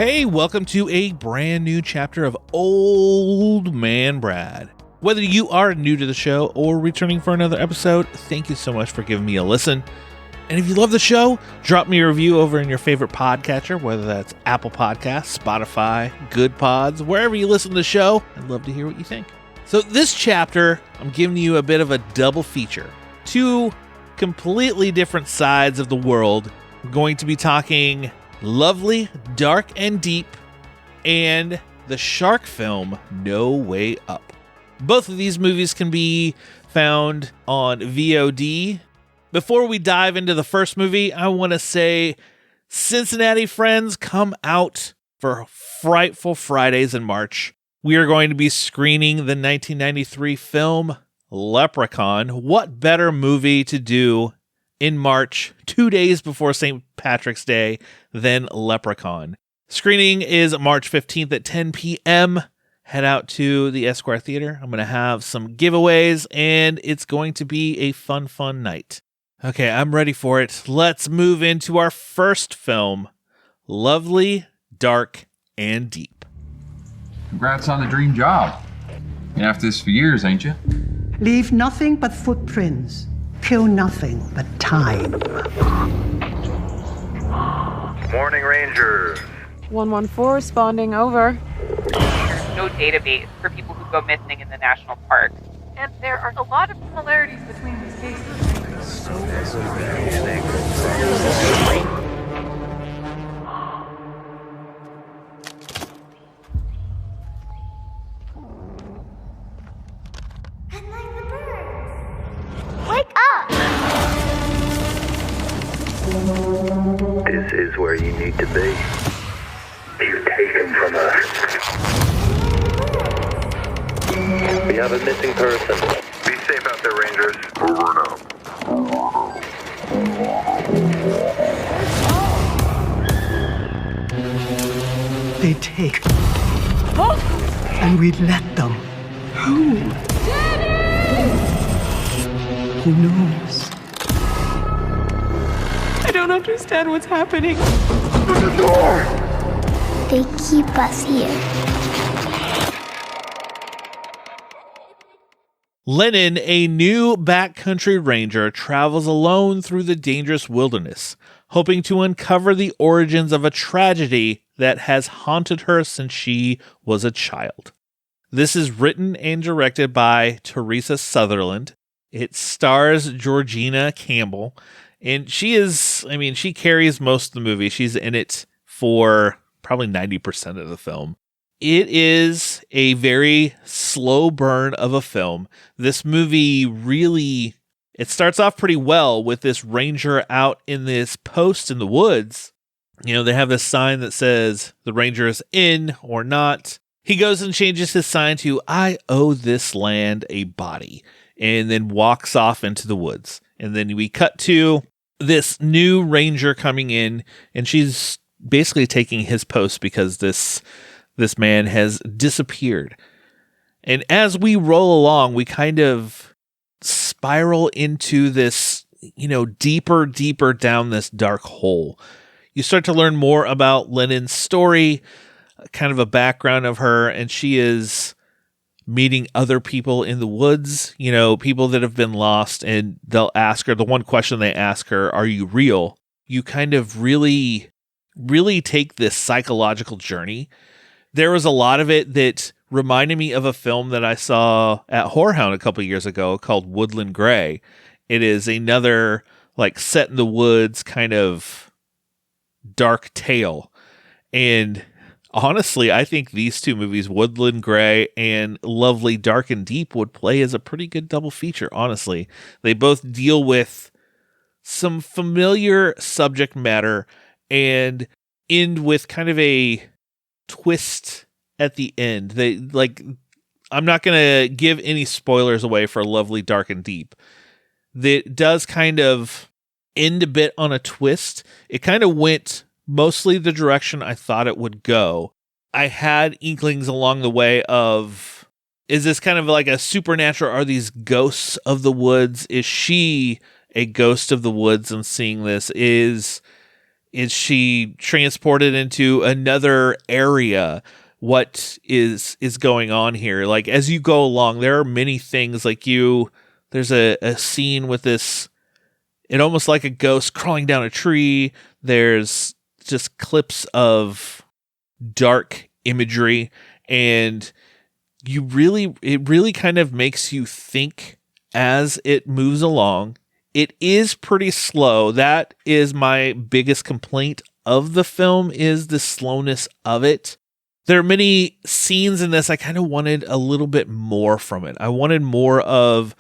Hey, welcome to a brand new chapter of Old Man Brad. Whether you are new to the show or returning for another episode, thank you so much for giving me a listen. And if you love the show, drop me a review over in your favorite podcatcher, whether that's Apple Podcasts, Spotify, Good Pods, wherever you listen to the show. I'd love to hear what you think. So this chapter, I'm giving you a bit of a double feature. Two completely different sides of the world. We're going to be talking Lovely, Dark, and Deep, and the shark film No Way Up. Both of these movies can be found on VOD. Before we dive into the first movie, I want to say, Cincinnati friends, come out for Frightful Fridays in March. We are going to be screening the 1993 film Leprechaun. What better movie to do in March, 2 days before St. Patrick's Day, than Leprechaun? Screening is March 15th at 10 p.m. Head out to the Esquire Theater. I'm going to have some giveaways, and it's going to be a fun night. Okay, I'm ready for it. Let's move into our first film, Lovely, Dark, and Deep. Congrats on the dream job. Been after this for years, ain't you? Leave nothing but footprints. Kill nothing but time. Morning, Rangers. 114 responding, over. There's no database for people who go missing in the national park. And there are a lot of similarities between these cases. Wake up! This is where you need to be. You take him from us. We have a missing person. Be safe out there, Rangers. Over and out. They take. And we let them. Who? Who knows? I don't understand what's happening. They keep us here. Lennon, a new backcountry ranger, travels alone through the dangerous wilderness, hoping to uncover the origins of a tragedy that has haunted her since she was a child. This is written and directed by Teresa Sutherland. It stars Georgina Campbell, and she carries most of the movie. She's in it for probably 90% of the film. It is a very slow burn of a film. This movie really, it starts off pretty well with this ranger out in this post in the woods. You know, they have this sign that says the ranger is in or not. He goes and changes his sign to, I owe this land a body, and then walks off into the woods. And then we cut to this new ranger coming in, and she's basically taking his post because this man has disappeared. And as we roll along, we kind of spiral into this, deeper down this dark hole. You start to learn more about Lennon's story, kind of a background of her, and she is meeting other people in the woods, people that have been lost, and they'll ask her, the one question they ask her, are you real? You kind of really take this psychological journey. There was a lot of it that reminded me of a film that I saw at Whorehound a couple years ago called Woodland Gray. It is another set in the woods kind of dark tale. And honestly, I think these two movies, Woodland Gray and Lovely, Dark, and Deep, would play as a pretty good double feature, honestly. They both deal with some familiar subject matter and end with kind of a twist at the end. I'm not going to give any spoilers away for Lovely, Dark, and Deep. That does kind of end a bit on a twist. It kind of went mostly the direction I thought it would go. I had inklings along the way of, is this kind of like a supernatural? Are these ghosts of the woods? Is she a ghost of the woods and seeing this? Is Is she transported into another area? What is going on here? Like, as you go along, there are many things there's a scene with this, it almost like a ghost crawling down a tree. There's just clips of dark imagery, and it really kind of makes you think as it moves along. It is pretty slow. That is my biggest complaint of the film, is the slowness of it. There are many scenes in this I kind of wanted a little bit more from it. I wanted more of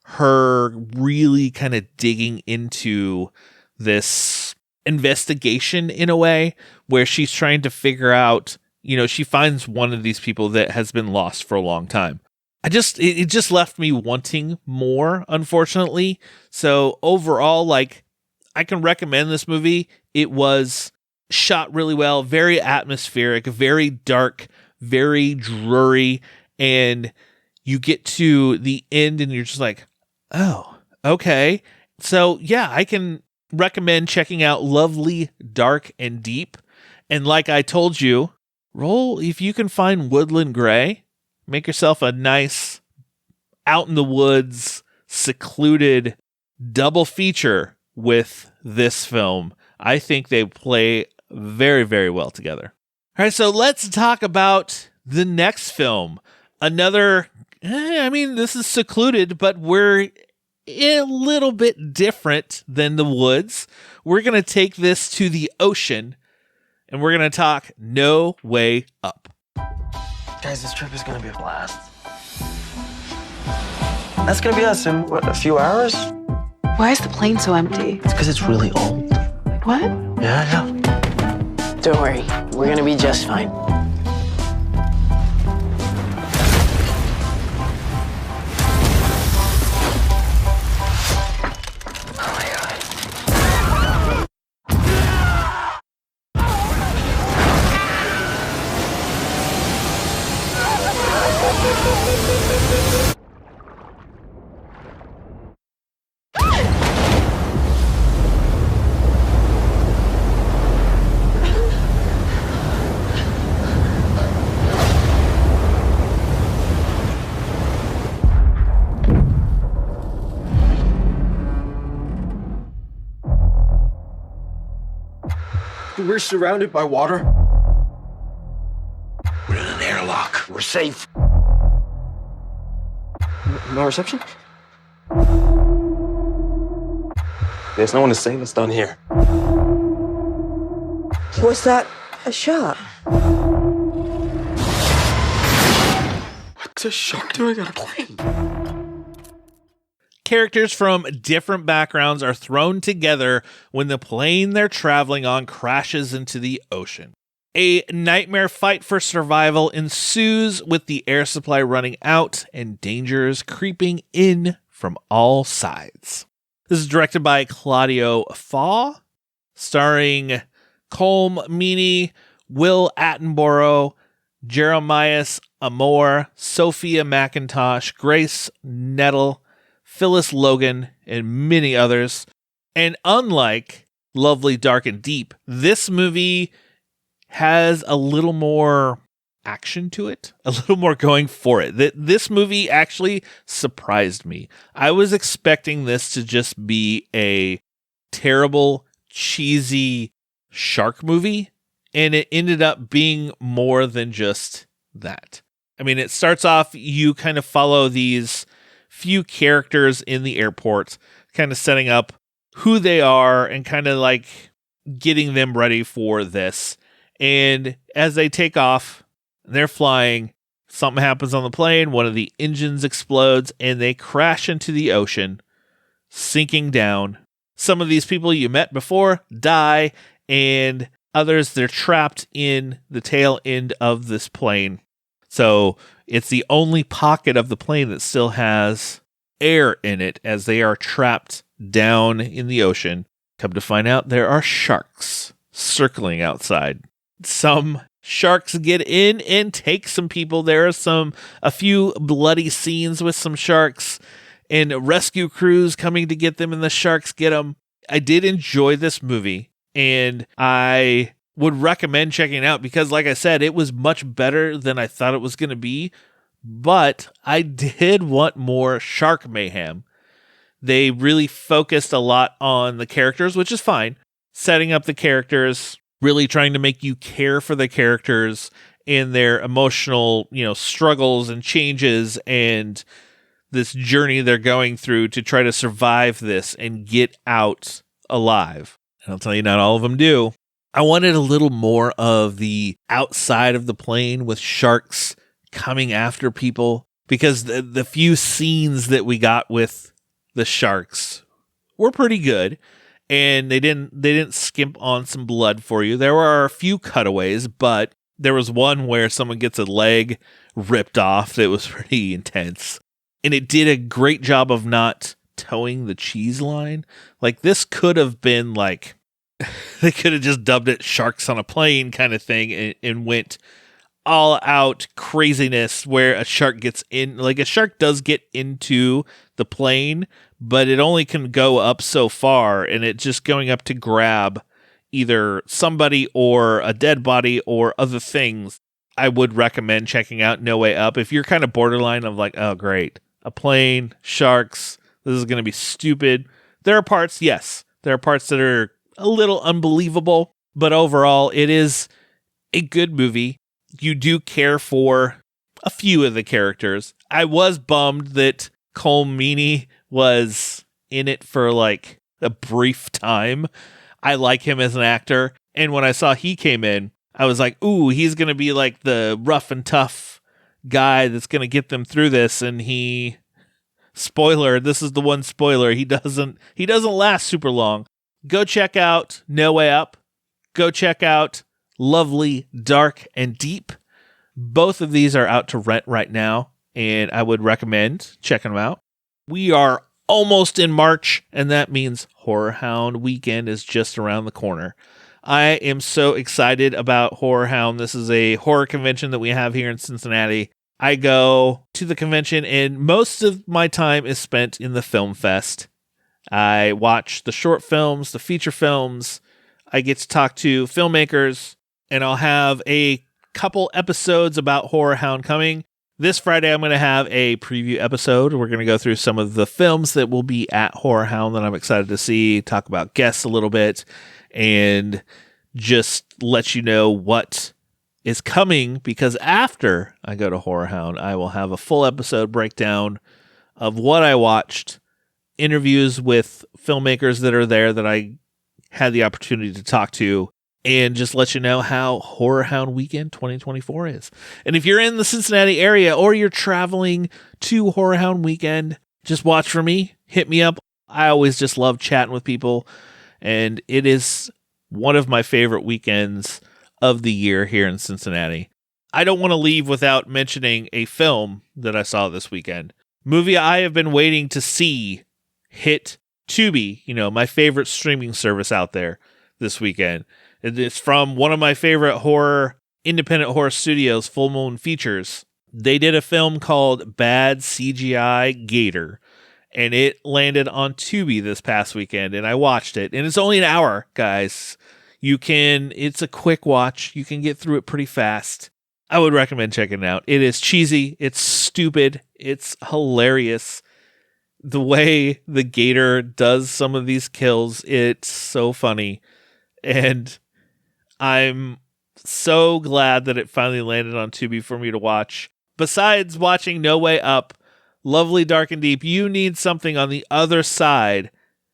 her really kind of digging into this investigation in a way where she's trying to figure out, she finds one of these people that has been lost for a long time. It just left me wanting more, unfortunately. So overall, I can recommend this movie. It was shot really well, very atmospheric, very dark, very dreary, and you get to the end and you're just like, oh, okay. So yeah, I can recommend checking out Lovely, Dark, and Deep. And like I told you, if you can find Woodland Gray, make yourself a nice out in the woods, secluded double feature with this film. I think they play very, very well together. All right, so let's talk about the next film. Another, this is secluded, but we're a little bit different than the woods. We're going to take this to the ocean, and we're going to talk No Way Up. Guys, this trip is going to be a blast. That's going to be us in, a few hours? Why is the plane so empty? It's because it's really old. What? Yeah. Don't worry, we're going to be just fine. We're surrounded by water. We're in an airlock. We're safe. No reception? There's no one to save us down here. Was that a shot? What's a shark doing on a plane? Characters from different backgrounds are thrown together when the plane they're traveling on crashes into the ocean. A nightmare fight for survival ensues with the air supply running out and dangers creeping in from all sides. This is directed by Claudio Faw, starring Colm Meaney, Will Attenborough, Jeremias Amor, Sophia McIntosh, Grace Nettle, Phyllis Logan, and many others. And unlike Lovely, Dark, and Deep, this movie has a little more action to it, a little more going for it. This movie actually surprised me. I was expecting this to just be a terrible, cheesy shark movie, and it ended up being more than just that. It starts off, you kind of follow these few characters in the airport, kind of setting up who they are and kind of getting them ready for this. And as they take off, they're flying, something happens on the plane, one of the engines explodes, and they crash into the ocean, sinking down. Some of these people you met before die, and others, they're trapped in the tail end of this plane. So it's the only pocket of the plane that still has air in it as they are trapped down in the ocean. Come to find out, there are sharks circling outside. Some sharks get in and take some people. There are a few bloody scenes with some sharks and rescue crews coming to get them, and the sharks get them. I did enjoy this movie. And I would recommend checking it out because, like I said, it was much better than I thought it was going to be. But I did want more shark mayhem. They really focused a lot on the characters, which is fine. Setting up the characters, really trying to make you care for the characters and their emotional, struggles and changes and this journey they're going through to try to survive this and get out alive. And I'll tell you, not all of them do. I wanted a little more of the outside of the plane with sharks coming after people, because the few scenes that we got with the sharks were pretty good, and they didn't skimp on some blood for you. There were a few cutaways, but there was one where someone gets a leg ripped off that was pretty intense. And it did a great job of not towing the cheese line. Like, this could have been like, they could have just dubbed it Sharks on a Plane kind of thing and went all out craziness where a shark gets in. Like, a shark does get into the plane, but it only can go up so far, and it just going up to grab either somebody or a dead body or other things. I would recommend checking out No Way Up. If you're kind of borderline of like, oh, great, a plane, sharks, this is going to be stupid. There are parts, yes, there are parts that are a little unbelievable, but overall, it is a good movie. You do care for a few of the characters. I was bummed that Cole Meany was in it for like a brief time. I like him as an actor, and when I saw he came in, I was like, ooh, he's going to be like the rough and tough guy that's going to get them through this. And spoiler, this is the one spoiler, he doesn't last super long. Go check out No Way Up. Go check out Lovely, Dark, and Deep. Both of these are out to rent right now, and I would recommend checking them out. We are almost in March, and that means Horror Hound weekend is just around the corner. I am so excited about Horror Hound. This is a horror convention that we have here in Cincinnati. I go to the convention, and most of my time is spent in the film fest. I watch the short films, the feature films. I get to talk to filmmakers, and I'll have a couple episodes about Horror Hound coming. This Friday, I'm going to have a preview episode. We're going to go through some of the films that will be at Horror Hound that I'm excited to see, talk about guests a little bit, and just let you know what is coming, because after I go to Horror Hound, I will have a full episode breakdown of what I watched, interviews with filmmakers that are there that I had the opportunity to talk to, and just let you know how Horror Hound Weekend 2024 is. And if you're in the Cincinnati area or you're traveling to Horror Hound Weekend, just watch for me, hit me up. I always just love chatting with people, and it is one of my favorite weekends of the year here in Cincinnati. I don't want to leave without mentioning a film that I saw this weekend. Movie I have been waiting to see hit Tubi, my favorite streaming service out there, this weekend. It's from one of my favorite independent horror studios, Full Moon Features. They did a film called Bad CGI Gator, and it landed on Tubi this past weekend, and I watched it. And it's only an hour, guys. It's a quick watch. You can get through it pretty fast. I would recommend checking it out. It is cheesy. It's stupid. It's hilarious. The way the gator does some of these kills, it's so funny. And I'm so glad that it finally landed on Tubi for me to watch. Besides watching No Way Up, Lovely, Dark, and Deep, you need something on the other side.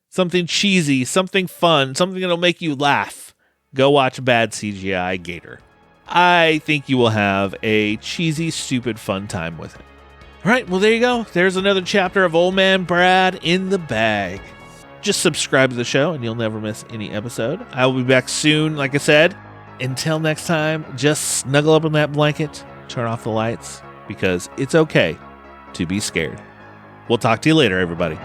Something cheesy, something fun, something that'll make you laugh. Go watch Bad CGI Gator. I think you will have a cheesy, stupid, fun time with it. All right, well, there you go. There's another chapter of Old Man Brad in the bag. Just subscribe to the show and you'll never miss any episode. I will be back soon, like I said. Until next time, just snuggle up in that blanket, turn off the lights, because it's okay to be scared. We'll talk to you later, everybody.